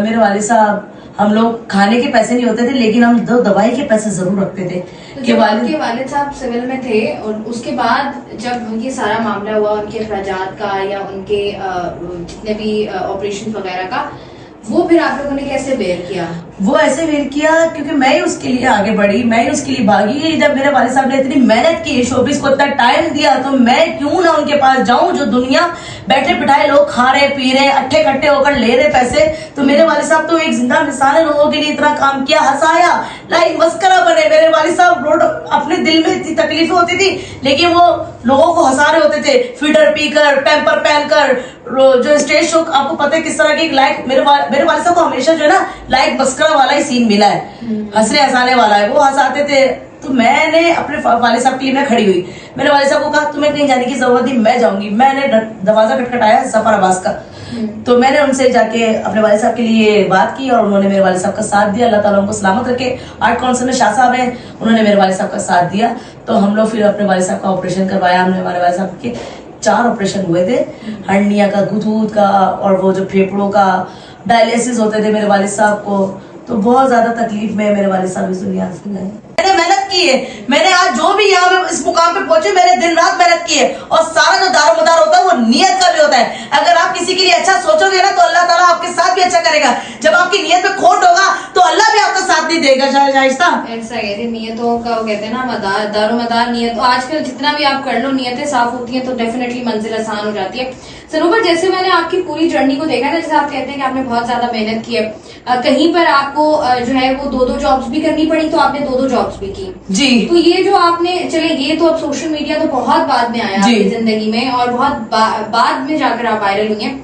मेरे वालिद साहब, हम लोग खाने के पैसे नहीं होते थे, लेकिन हम दवाई के पैसे जरूर रखते थे। तो जब आपके वालिद साहब सिविल में थे और उसके बाद जब ये सारा मामला हुआ उनके अखराजात का या उनके जितने भी ऑपरेशन वगैरह का, वो फिर आप लोगों ने कैसे बेयर किया? वो ऐसे बेयर किया क्योंकि मैं ही उसके लिए आगे बढ़ी, मैं ही उसके लिए भागी। जब मेरे वालिद साहब ने इतनी मेहनत की, शोबिस को इतना टाइम दिया, तो मैं क्यों ना उनके पास जाऊं। जो दुनिया बैठे बिठाए लोग खा रहे पी रहे अट्ठे कट्टे होकर ले रहे पैसे, तो मेरे वालिद साहब तो एक जिंदा मिसाल है, लोगों के लिए इतना काम किया, हंसाया, लाइक मस्करा बने। मेरे वालिद साहब रोड अपने दिल में इतनी तकलीफें होती थी, लेकिन वो लोगों को हंसा रहे होते थे, फीडर पीकर, पैम्पर पहनकर। जो स्टेज शो आपको पता है किस तरह की, लाइक मेरे वालिद साहब को हमेशा जो है ना लाइक मस्करा वाला ही सीन मिला है, हंसने हंसाने वाला है, वो हंसाते थे। तो मैंने अपने वालिद साहब के लिए मैं खड़ी हुई, मेरे वालिद साहब को कहा तुम्हें कहीं जाने की जरूरत नहीं, मैं जाऊंगी। मैंने दरवाजा खटखटाया सफर अब्बास का, तो मैंने उनसे जाके अपने वालिद साहब के लिए बात की और उन्होंने मेरे वालिद साहब का साथ दिया। अल्लाह ताला उनको सलामत रखे। आर्ट काउंसिल में शाह साहब हैं, उन्होंने मेरे वालिद साहब का साथ दिया। तो हम लोग फिर अपने वालिद साहब का ऑपरेशन करवाया। हमने हमारे वालिद साहब के 4 ऑपरेशन हुए थे, हर्निया का, गुदगुद का, और वो जो फेफड़ों का डायलिसिस होते थे मेरे वालिद साहब को। तो बहुत ज्यादा तकलीफ में मेरे वालिद साहब इस दुनिया से गए। मैंने मेहनत की है, मैंने आज जो भी यहाँ पे इस मुकाम पे पहुंचे, मैंने दिन रात मेहनत की है। और सारा जो दारोमदार होता है वो नियत का भी होता है। अगर आप किसी के लिए अच्छा सोचोगे ना तो अल्लाह ताला आपके साथ भी अच्छा करेगा। जब आपकी नियत में खोट होगा तो अल्लाह भी आपका साथ नहीं देगा। शाइस्ता ऐसा है, नियतों का वो कहते हैं ना मदार, दारोमदार नियत। आजकल जितना भी आप कर लो, नियतें साफ होती हैं तो डेफिनेटली मंजिल आसान हो जाती है। सरोवर, जैसे मैंने आपकी पूरी जर्नी को देखा ना, जैसे आप कहते हैं कि आपने बहुत ज्यादा मेहनत की है, कहीं पर आपको जो है वो 2-2 जॉब्स भी करनी पड़ी, तो आपने 2-2 जॉब्स भी की जी। तो ये जो आपने, चले ये तो अब सोशल मीडिया तो बहुत बाद में आया आपकी जिंदगी में और बहुत बाद में जाकर आप वायरल हुई हैं।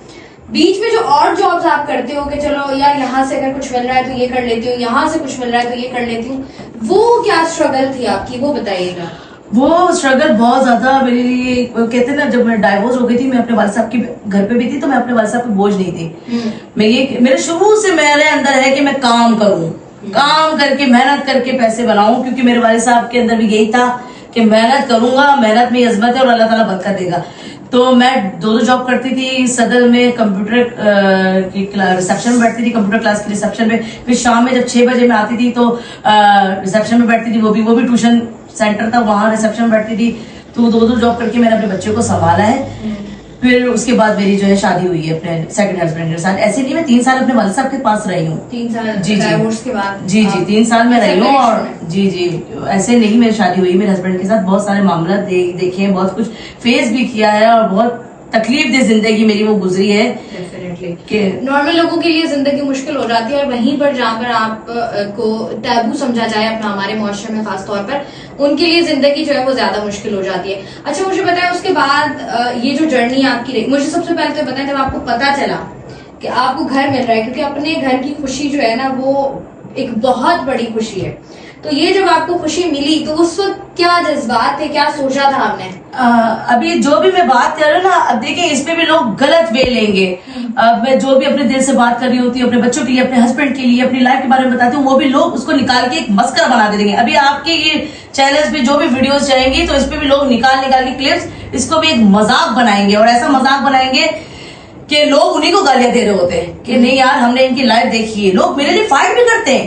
बीच में जो और जॉब्स आप करते हो कि चलो यार यहाँ से अगर कुछ मिल रहा है तो ये कर लेती हूँ, यहाँ से कुछ मिल रहा है तो ये कर लेती हूँ, वो क्या स्ट्रगल थी आपकी, वो बताइएगा। वो स्ट्रगल बहुत ज्यादा मेरे लिए, कहते हैं ना, जब मैं डाइवोर्स हो गई थी, मैं अपने वाले साहब के घर पे भी थी, तो मैं अपने वाले साहब पे बोझ नहीं थी। मैं ये, मेरे शुरू से मेरे अंदर है कि मैं काम करूं, काम करके मेहनत करके पैसे बनाऊं, क्योंकि मेरे वाले साहब के अंदर भी यही था कि मेहनत करूंगा, मेहनत में अजमत है और अल्लाह ताला बरकत देगा। तो मैं 2-2 जॉब करती थी। सदर में कंप्यूटर की रिसेप्शन में बैठती थी, कंप्यूटर क्लास की रिसेप्शन में। फिर शाम में जब 6 बजे मैं आती थी तो रिसेप्शन में बैठती थी, वो भी ट्यूशन सेंटर था, वहां रिसेप्शन में बैठती थी। तो 2-2 जॉब करके मैंने अपने बच्चों को संभाला है। फिर उसके बाद मेरी जो है शादी हुई है अपने सेकंड हस्बैंड के साथ। ऐसे नहीं, मैं 3 साल अपने वाले साहब के पास रही हूँ। 3 साल जी डाइवोर्स के बाद? जी 3 साल में रही हूँ। और जी ऐसे नहीं, मेरी शादी हुई मेरे हस्बैंड के साथ, बहुत सारे मामला देखे हैं, बहुत कुछ फेस भी किया है और बहुत तकलीफ दे जिंदगी मेरी वो गुजरी है। डेफिनेटली नॉर्मल लोगों के लिए जिंदगी मुश्किल हो जाती है, और वहीं पर जहाँ पर आप को टैबू समझा जाए अपना, हमारे मुआशरे में खास तौर पर, उनके लिए जिंदगी जो है वो ज्यादा मुश्किल हो जाती है। अच्छा मुझे बताएं, उसके बाद ये जो जर्नी आपकी रही, मुझे सबसे पहले तो बताएं, जब आपको पता चला कि आपको घर मिल रहा है, क्योंकि अपने घर की खुशी जो है ना वो एक बहुत बड़ी खुशी है, तो ये जब आपको खुशी मिली तो उस वक्त क्या जज्बात थे, क्या सोचा था आपने? अभी जो भी मैं बात कर रही हूँ ना, अब देखिए इस पे भी लोग गलत वे लेंगे। अब मैं जो भी अपने दिल से बात कर रही होती हूँ, अपने बच्चों के लिए, अपने हस्बैंड के लिए, अपनी लाइफ के बारे में बताती हूँ, वो भी लोग उसको निकाल के एक मस्करा बना देंगे। अभी आपके ये चैनल्स पे जो भी वीडियोस जाएंगी तो इस पे भी लोग निकाल के क्लिप्स इसको भी एक मजाक बनाएंगे, और ऐसा मजाक बनाएंगे कि लोग उन्हीं को गालियां दे रहे होते हैं कि नहीं यार हमने इनकी लाइफ देखी है। लोग मेरे लिए फाइट भी करते हैं।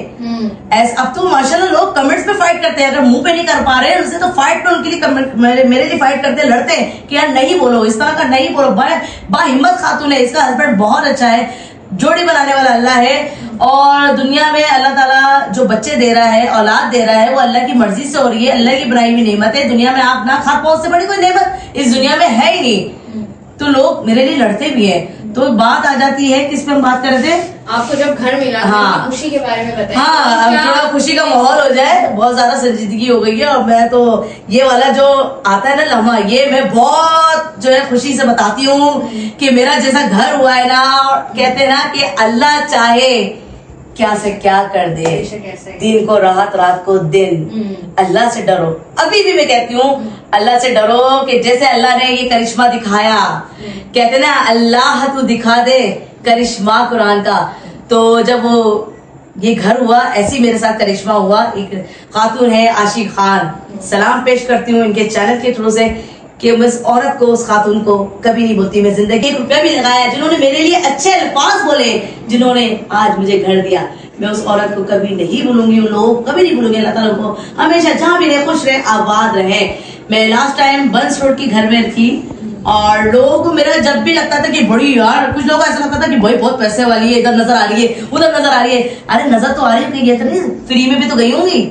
अब तो माशाल्लाह लोग कमेंट्स पे फाइट करते हैं, अगर मुंह पे नहीं कर पा रहे हैं उनसे तो फाइट पे उनके लिए कमेंट, मेरे लिए फाइट करते हैं, लड़ते हैं कि यार नहीं बोलो, इस तरह का नहीं बोलो। बाहिम्मत खातून है, इसका हस्बैंड बहुत अच्छा है, जोड़ी बनाने वाला अल्लाह है, और दुनिया में अल्लाह ताला जो बच्चे दे रहा है, औलाद दे रहा है, वो अल्लाह की मर्जी से हो रही है, अल्लाह की बनाई हुई नेमत है। दुनिया में आप ना खा पहुंच से बड़ी कोई नेमत इस दुनिया में है ही नहीं। तो लोग मेरे लिए लड़ते भी हैं। तो बात आ जाती है, किस पे हम बात कर रहे थे? आपको जब घर मिला, हाँ, खुशी के बारे में बताइए। हाँ, अब थोड़ा खुशी का माहौल हो जाए, बहुत ज्यादा संजीदगी हो गई है, और मैं तो ये वाला जो आता है ना लम्हा, ये मैं बहुत जो है खुशी से बताती हूँ कि मेरा जैसा घर हुआ है ना, कहते हैं ना कि अल्लाह चाहे क्या से क्या कर दे, दिन को रात, रात को दिन। अल्लाह से डरो। अभी भी मैं कहती हूँ अल्लाह से डरो, कि जैसे अल्लाह ने ये करिश्मा दिखाया, कहते ना अल्लाह तू दिखा दे करिश्मा कुरान का। तो जब वो ये घर हुआ, ऐसी मेरे साथ करिश्मा हुआ। एक खातून है आशी खान, सलाम पेश करती हूँ इनके चैनल के थ्रू से, कि मैं उस औरत को, उस खातून को कभी नहीं बोलती मैं जिंदगी। 1 रुपया भी लगाया, जिन्होंने मेरे लिए अच्छे अल्फाज बोले, जिन्होंने आज मुझे घर दिया, मैं उस औरत को कभी नहीं भूलूंगी, उन लोगों को कभी नहीं भूलूंगी। अल्लाह ताला को हमेशा जहाँ भी रहे खुश रहे, आबाद रहे। मैं लास्ट टाइम बंस रोड की घर में थी, और लोगों को मेरा जब भी लगता था कि बड़ी यार, कुछ लोगों को ऐसा लगता था कि भाई बहुत पैसे वाली है, इधर नजर आ रही है, उधर नजर आ रही है। अरे नजर तो आ रही है, ये फ्री में भी तो गई होंगी।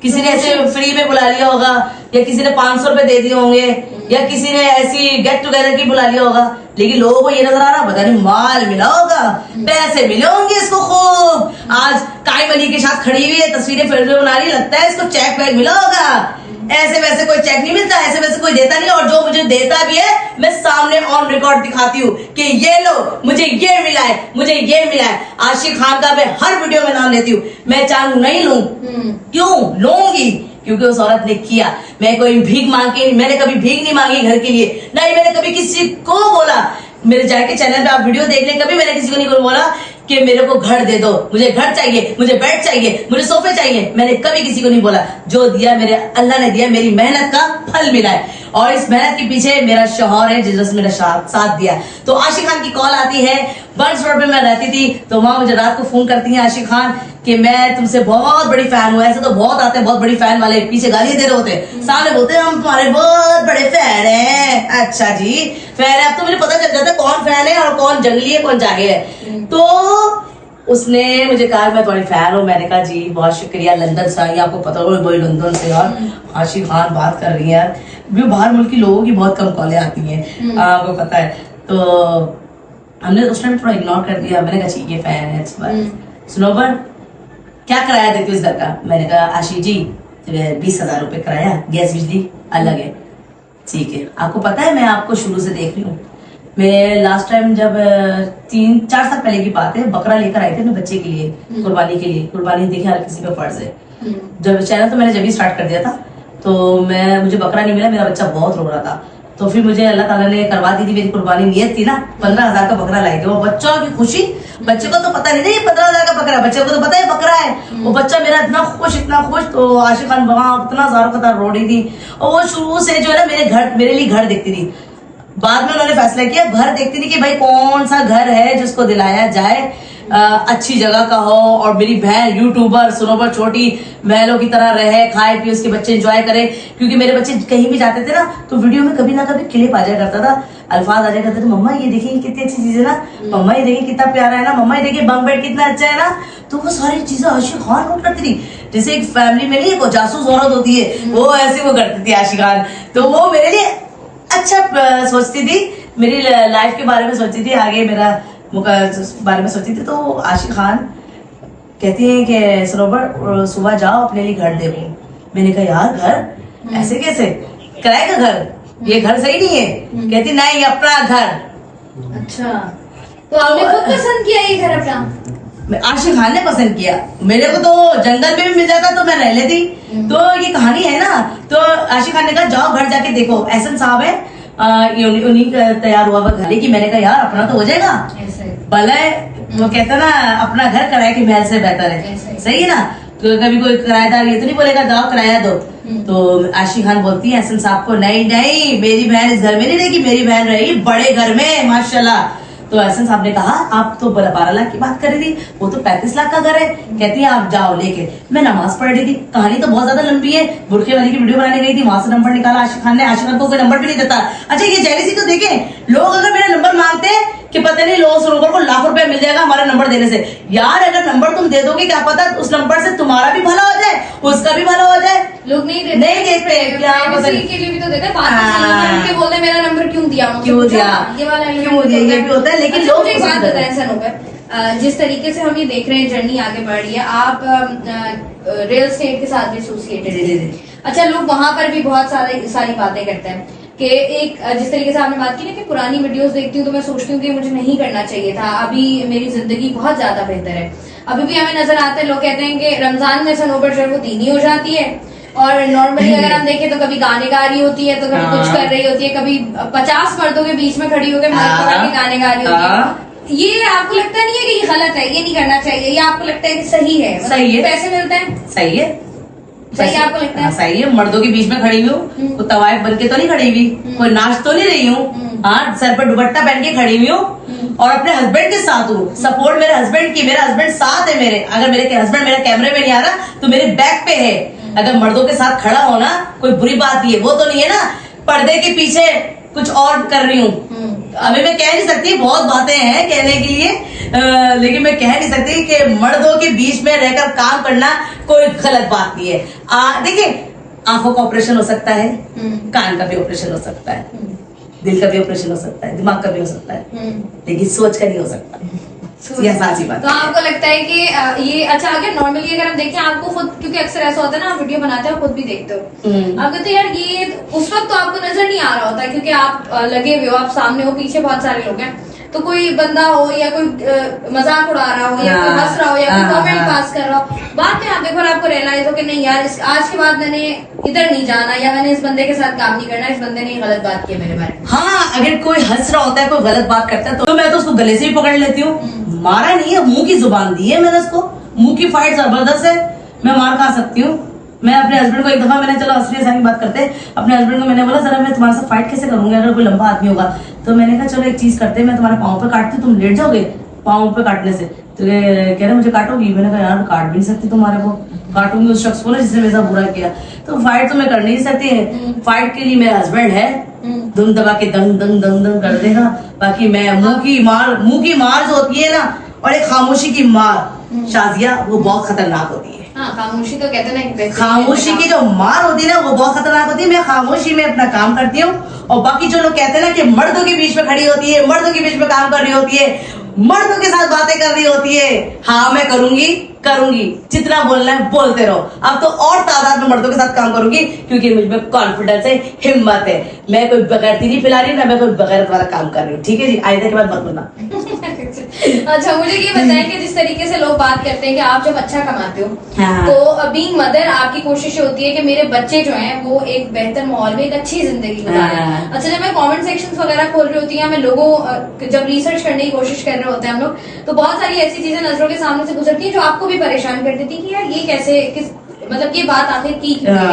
किसी ने ऐसे फ्री में बुला लिया होगा, या किसी ने 500 रुपए दे दिए होंगे, या किसी ने ऐसी गेट टुगेदर की बुला लिया होगा। लेकिन लोगों को ये नजर आ रहा, पता नहीं माल मिला होगा, पैसे मिले होंगे इसको खूब। आज काई मनी के साथ खड़ी हुई है, तस्वीरें फिर बना रही, लगता है इसको चेक बैग मिला होगा। ऐसे वैसे कोई चेक नहीं मिलता, ऐसे वैसे कोई देता नहीं, और जो मुझे देता भी है मैं सामने ऑन रिकॉर्ड दिखाती हूँ कि ये लो मुझे ये मिला है, मुझे ये मिला है। आशिक खान का मैं हर वीडियो में नाम लेती हूँ। मैं चाहूँ नहीं लूं, क्यों लूंगी? क्योंकि उस औरत ने किया। मैं कोई भीख मांग के, मैंने कभी भीख नहीं मांगी घर के लिए, नहीं मैंने कभी किसी को बोला। मेरे जाके चैनल पे आप वीडियो देख लें, कभी मैंने किसी को नहीं बोला कि मेरे को घर दे दो, मुझे घर चाहिए, मुझे बेड चाहिए, मुझे सोफे चाहिए। मैंने कभी किसी को नहीं बोला। जो दिया मेरे अल्लाह ने दिया, मेरी मेहनत का फल मिला है, और इस मेहनत के पीछे मेरा शौहर है जिसने मेरा साथ दिया। तो आशिक खान की कॉल आती है, बर्ड्स रोड पे मैं रहती थी, तो वहां मुझे रात को फोन करती है आशिक खान कि मैं तुमसे बहुत बड़ी फैन हूँ। ऐसे तो बहुत आते हैं बहुत बड़ी फैन वाले, पीछे गालियां दे रहे होते हैं, सामने बोलते हैं हम तुम्हारे बहुत बड़े फैन हैं। अच्छा जी फैन है, अब तो मुझे पता चल जाता है कौन फैन है और कौन जंगली है, कौन जाहिर है। तो उसने मुझे कहा मैं तुम्हारी फैन हूँ। मैंने कहा जी बहुत शुक्रिया, लंदन से आई, आपको पता होगा बड़ी लंदन से यार आशिक खान बात कर रही है। भी बाहर मुल्क के लोगों की बहुत कम कॉलें आती हैं, आपको पता है। तो हमने उस टाइम थोड़ा इग्नोर कर दिया। मैंने कहा ठीक है फैन है, सुनोबर क्या किराया देती हो इस घर का? मैंने कहा आशी जी 20,000 रुपये किराया, गैस बिजली अलग है। ठीक है, आपको पता है मैं आपको शुरू से देख रही हूँ। मैं लास्ट टाइम जब 3-4 साल पहले की बात है, बकरा लेकर आई थी अपने बच्चे के लिए, कुर्बानी के लिए। कुर्बानी देखिए हर किसी पे फर्ज है। जब चैनल तो मैंने जब ही स्टार्ट कर दिया था, तो मुझे बकरा नहीं मिला, मेरा बच्चा बहुत रो रहा था। तो फिर मुझे अल्लाह ताला ने करवा दी थी, मेरी कुर्बानी नियत थी ना। 15,000 का बकरा लाई थी। वो बच्चों की खुशी, बच्चे को तो पता नहीं ये 15,000 का बकरा, बच्चे को तो पता है बकरा है। वो बच्चा मेरा इतना खुश तो आशिक खान वहां इतना ज़ारा रो रही थी। और वो शुरू से जो है ना मेरे लिए घर देखती थी। बाद में उन्होंने फैसला किया, घर देखती थी कि भाई कौन सा घर है जिसको दिलाया जाए, अच्छी जगह का हो, और मेरी बहन यूट्यूबर सुनोबर छोटी महलों की तरह रहे, खाए पिए, उसके बच्चे एंजॉय करे। क्योंकि मेरे बच्चे कहीं भी जाते थे ना, तो वीडियो में कभी ना कभी क्लिप आ जाया करता था, अल्फाज आ जाया करते थे, मम्मा ये देखिए कितनी अच्छी चीज है ना, मम्मा ये देखिए कितना प्यारा है ना, मम्मा ये देखिए बंक बेड कितना अच्छा है ना। तो वो सारी चीजें आशिक खान नोट करती थी। जैसे एक फैमिली में नहीं वो जासूस औरत होती है, वो ऐसे वो करती थी आशिक खान। तो वो मेरे लिए अच्छा सोचती थी, मेरी लाइफ के बारे में सोचती थी, आगे मेरा बारे में सोचती थी। तो आशिक खान कहती है कि सरोवर सुबह जाओ अपने लिए घर देखो। मैंने कहा यार घर ऐसे कैसे, किराए का घर, ये घर सही नहीं है। कहती नहीं अपना घर। अच्छा, तो आपने खुद पसंद किया ये घर अपना? आशिक खान ने पसंद किया। मेरे को तो जंगल में भी मिल जाता तो मैं रह लेती। तो ये कहानी है ना, तो आशिक खान ने कहा जाओ घर जाके देखो, एहसन साहब है, उन्हीं का तैयार हुआ घर है। कि मैंने कहा यार अपना तो हो जाएगा, भले वो कहता ना अपना घर किराए के महल से बेहतर है, सही है ना। तो कभी कोई किराएदार ये तो नहीं बोलेगा जाओ किराया दो। तो आशिक खान बोलती है एहसन साहब को, नहीं नहीं मेरी बहन इस घर में नहीं रहेगी, मेरी बहन रहेगी बड़े घर में माशाल्लाह। तो एहसन साहब ने कहा आप तो 12 लाख की बात कर रही थी, वो तो 35 लाख का घर है। कहती है आप जाओ लेके। मैं नमाज पढ़ रही थी, कहानी तो बहुत ज्यादा लंबी है, बुरखे वाली की वीडियो बनाने गई थी, वहां से नंबर निकाला आशिक खान ने। आशिक खान को कोई नंबर भी नहीं देता। अच्छा ये जेलसी तो देखें, लोग अगर मेरा नंबर मांगते हैं कि पता नहीं लोग सरोवर को लाख रुपए मिल जाएगा हमारा नंबर देने से। यार अगर नंबर तुम दे दोगे, क्या पता उस नंबर से तुम्हारा भी भला हो जाए, उसका भी भला हो जाए। लोग नहीं देते, नहीं देते, क्या पता के लिए भी तो देते हैं, बोलते मेरा नंबर क्यों दिया, क्यों दिया, ये वाला क्यों दिया, ये भी होता है। लेकिन लोग एक बात बताएं सनोवर, जिस तरीके से हम ये देख रहे हैं जर्नी आगे बढ़ रही है, आप रियल एस्टेट के साथ भी एसोसिएटेड। अच्छा, लोग वहां पर भी बहुत सारी बातें करते हैं कि एक जिस तरीके से आपने बात की ना कि पुरानी वीडियोस देखती हूँ तो मैं सोचती हूँ कि मुझे नहीं करना चाहिए था, अभी मेरी जिंदगी बहुत ज्यादा बेहतर है। अभी भी हमें नजर आता है, लोग कहते हैं कि रमजान में सनोवर जो है वो दीनी हो जाती है, और नॉर्मली अगर हम देखें तो कभी गाने गा रही होती है, तो कभी कुछ कर रही होती है, कभी 50 मर्दों के बीच में खड़ी होकर माइक पकड़ के गाने गा रही होती है। ये आपको लगता नहीं है कि ये गलत है, ये नहीं करना चाहिए, या आपको लगता है कि सही है? सही है, पैसे मिलते हैं, सही है, सही आपको लगता है? सही है। मर्दों के बीच में खड़ी हुई हूँ, कोई तवाइफ बन के तो नहीं खड़ी हुई, कोई नाच तो नहीं रही हूँ, हाँ सर पर दुपट्टा पहन के खड़ी हुई हूँ, और अपने हस्बैंड के साथ हूँ। सपोर्ट मेरे हस्बैंड की, मेरा हस्बैंड साथ है मेरे। अगर मेरे हस्बैंड मेरे कैमरे में नहीं आ रहा तो मेरे बैक पे है। अगर मर्दों के साथ खड़ा होना कोई बुरी बात ही है, वो तो नहीं है ना पर्दे के पीछे कुछ और कर रही हूँ। अभी मैं कह नहीं सकती, बहुत बातें हैं कहने के लिए, लेकिन मैं कह नहीं सकती कि मर्दों के बीच में रहकर काम करना कोई गलत बात नहीं है। देखिए आंखों का ऑपरेशन हो सकता है, कान का भी ऑपरेशन हो सकता है, दिल का भी ऑपरेशन हो सकता है, दिमाग का भी हो सकता है, लेकिन सोच का नहीं हो सकता। यह साची बात। तो आपको लगता है कि ये अच्छा, अगर नॉर्मली अगर हम देखें आपको खुद, क्योंकि अक्सर ऐसा होता है ना आप वीडियो बनाते हो खुद भी देखते हो, आप कहते हैं यार ये उस वक्त तो आपको नजर नहीं आ रहा होता क्योंकि आप लगे हुए हो, आप सामने हो, पीछे बहुत सारे लोग हैं, तो कोई बंदा हो या कोई मजाक उड़ा रहा हो या कोई हंस रहा हो या कोई कमेंट पास कर रहा हो, बाद में आप देखो आपको रियलाइज हो कि नहीं यार आज के बाद मैंने इधर नहीं जाना, या मैंने इस बंदे के साथ काम नहीं करना, इस बंदे ने गलत बात की है मेरे बारे में। हाँ, अगर कोई हंस रहा होता है, कोई गलत बात करता है, तो मैं तो उसको गले से भी पकड़ लेती हूँ। मारा नहीं है, मुंह की जुबान दी है मैंने उसको, मुंह की फाइट जबरदस्त है, मैं मार खा सकती हूँ। मैं अपने हस्बैंड को एक दफा मैंने, चलो असली सारी बात करते हैं, अपने हस्बैंड को मैंने बोला जरा मैं तुम्हारे साथ फाइट कैसे करूंगी अगर कोई लंबा आदमी होगा। तो मैंने कहा चलो एक चीज करते हैं, मैं तुम्हारे पाँव पे काटती हूँ, तुम लेट जाओगे पाँव पे काटने से। तो कह रहे मुझे काटोगी? मैंने कहा यार काट भी नहीं सकती तुम्हारे को, काटूंगी उस शख्स को ना जिसने मेरे साथ बुरा किया। तो फाइट तो मैं कर नहीं सकती है, फाइट के लिए मेरा हस्बैंड है, धुन दबा के दंग दंग दंग दंग कर देगा। बाकी मैं मुंह की मार जो होती है ना, और एक खामोशी की मार शाजिया, वो बहुत खतरनाक होती है। हाँ, खामोशी तो कहते हैं ना एक बेहतरीन खामोशी की जो मार होती है ना वो बहुत खतरनाक होती है। मैं खामोशी में अपना काम करती हूँ। और बाकी जो लोग कहते हैं ना कि मर्दों के बीच में खड़ी होती है, मर्दों के बीच में काम कर रही होती है, मर्दों के साथ बातें कर रही होती है, हाँ मैं करूंगी जितना बोलना है बोलते रहो। अब तो और तादाद में मर्दों के साथ काम करूंगी क्योंकि मुझ में कॉन्फिडेंस है, हिम्मत है। मैं कोई बगैरती नहीं फैला रही, ना मैं कोई बगैरत वाला काम कर रही हूँ। ठीक है जी, आइंदा के बाद मत बोलना। अच्छा, मुझे ये बताएं कि जिस तरीके से लोग बात करते हैं कि आप जब अच्छा कमाते हो, हाँ। तो बीइंग मदर आपकी कोशिश होती है कि मेरे बच्चे जो हैं वो एक बेहतर माहौल में एक अच्छी जिंदगी गुजारें। हाँ। अच्छा, जब मैं कमेंट सेक्शंस वगैरह खोल रही होती हैं, मैं लोगों जब रिसर्च करने की कोशिश कर रहे होते हैं हम लोग, तो बहुत सारी ऐसी चीजें नजरों के सामने से गुजरती हैं जो आपको भी परेशान कर देती कि यार ये कैसे मतलब ये बात आखिर की क्यों है।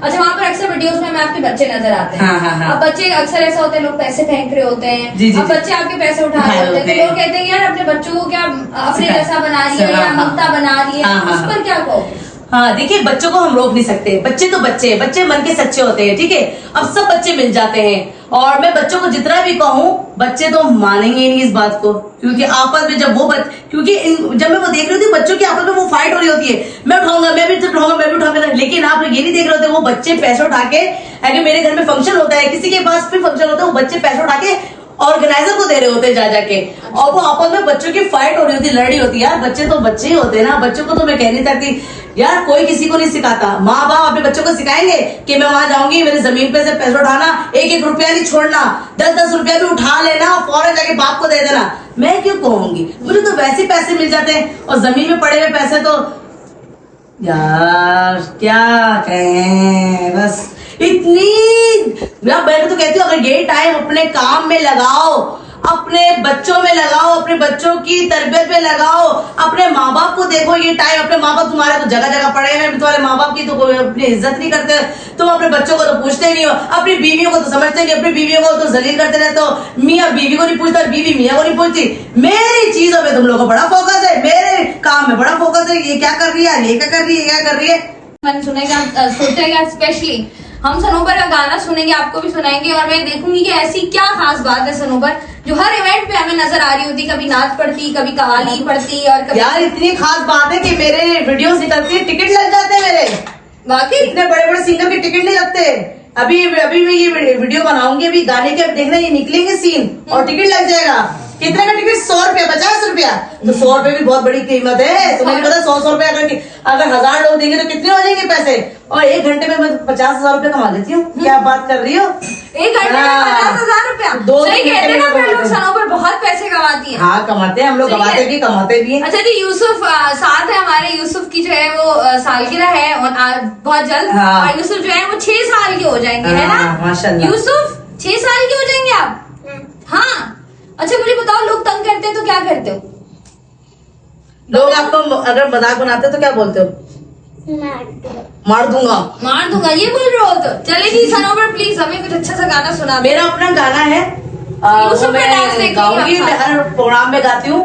अच्छा, वहाँ पर अक्सर वीडियोस में आपके बच्चे नजर आते हैं। हाँ। अब बच्चे अक्सर ऐसा होता है, लोग पैसे फेंक रहे होते हैं, जी, अब बच्चे आपके पैसे उठा रहे होते हैं, तो लोग कहते हैं यार अपने बच्चों को क्या अपने जैसा बना रही है या ममता बना रही है, उस पर क्या कहोगे? हाँ, देखिए बच्चों को हम रोक नहीं सकते। बच्चे तो बच्चे मन के सच्चे होते हैं। ठीक है, अब सब बच्चे मिल जाते हैं और मैं बच्चों को जितना भी कहूँ बच्चे तो मानेंगे नहीं इस बात को, क्योंकि आपस में जब वो जब मैं वो देख रही थी बच्चों की आपस में वो फाइट हो रही होती है, मैं उठाऊंगा, मैं भी उठाऊंगा, मैं भी उठाऊंगा। लेकिन आप लोग ये नहीं देख रहे होते वो बच्चे पैसे उठा के, अगर मेरे घर में फंक्शन होता है, किसी के पास भी फंक्शन होता है, वो बच्चे पैसे उठा के ऑर्गेनाइजर को दे रहे होते हैं जा जाके, और वो आपस में बच्चों की फाइट हो रही होती है, लड़ रही होती है। यार बच्चे तो बच्चे ही होते हैं ना, बच्चों को तो मैं कह नहीं सकती यार, कोई किसी को नहीं सिखाता। माँ बाप अपने बच्चों को सिखाएंगे कि मैं वहां जाऊंगी, मेरी जमीन पे से पैसे उठाना, एक रुपया नहीं छोड़ना, 10 रुपया भी उठा लेना और फौरन जाके बाप को दे देना। मैं क्यों कहूंगी, मुझे तो वैसे पैसे मिल जाते हैं, और जमीन में पड़े हुए पैसे तो यार क्या कहें, बस इतनी। मैं तो कहती हूँ अगर ये टाइम अपने काम में लगाओ, अपने बच्चों में लगाओ, अपने बच्चों की तरबियत में लगाओ, अपने माँ बाप को देखो। ये टाइम अपने माँ बाप तुम्हारे तो जगह जगह पड़े हैं, तुम्हारे माँ बाप की तो कोई अपनी इज्जत नहीं करते, तुम अपने बच्चों को तो पूछते नहीं हो, अपनी बीवियों को तो समझते नहीं, अपनी बीवियों को तो जलील करते रहते हो। मियाँ बीवी को नहीं पूछता, बीवी मियाँ को नहीं पूछती। मेरी चीजों में तुम लोगों को बड़ा फोकस है, मेरे काम में बड़ा फोकस है। ये क्या कर रही है, ये क्या कर रही है, क्या कर रही है। मैंने सुना कि आप सोचेगा स्पेशली हम सनोबर का गाना सुनेंगे, आपको भी सुनाएंगे, और मैं देखूंगी कि ऐसी क्या खास बात है सनोबर जो हर इवेंट पे हमें नजर आ रही होती, कभी नाच पड़ती, कभी कवाली पड़ती, और कभी यार इतनी खास बात है कि मेरे वीडियोस निकलती है, टिकट लग जाते हैं मेरे। वाकई इतने बड़े बड़े सिंगर के टिकट नहीं लगते। अभी मैं ये वीडियो बनाऊंगी, अभी गाने के देखना, ये निकलेंगे सीन और टिकट लग जाएगा। कितने का टिकट? 100 रुपया, 50 रुपया। तो 100 रुपये भी बहुत बड़ी कीमत है। तुम्हें नहीं पता 100 रुपया अगर 1000 लोग देंगे तो कितने हो जाएंगे पैसे। और 1 घंटे में मैं 50,000 रुपया कमा लेती हूँ। क्या बात कर रही हो, 1 घंटे में 50,000 रुपया। सही कहते हैं ना, फिर लोग सनोबर बहुत पैसे कमाती है। हाँ कमाते हैं हम लोग, कमाते भी हैं। अच्छा जी, यूसुफ साथ है हमारे। यूसुफ की जो है वो सालगिरह है और बहुत जल्द। हाँ। और यूसुफ जो है वो 6 साल के हो जाएंगे, है ना माशाल्लाह। यूसुफ 6 साल के हो जाएंगे आप? हाँ। अच्छा मुझे बताओ, लोग तंग करते हैं तो क्या करते हो? लोग आपको अगर मजाक बनाते हो तो क्या बोलते हो? मार दूंगा ये बोल रहे हो? तो चले जी सनोबर, प्लीज हमें कुछ अच्छा सा गाना सुना। मेरा अपना गाना है, यूसुफ का डांस मैं गाऊंगी, मैं हर प्रोग्राम में गाती हूँ।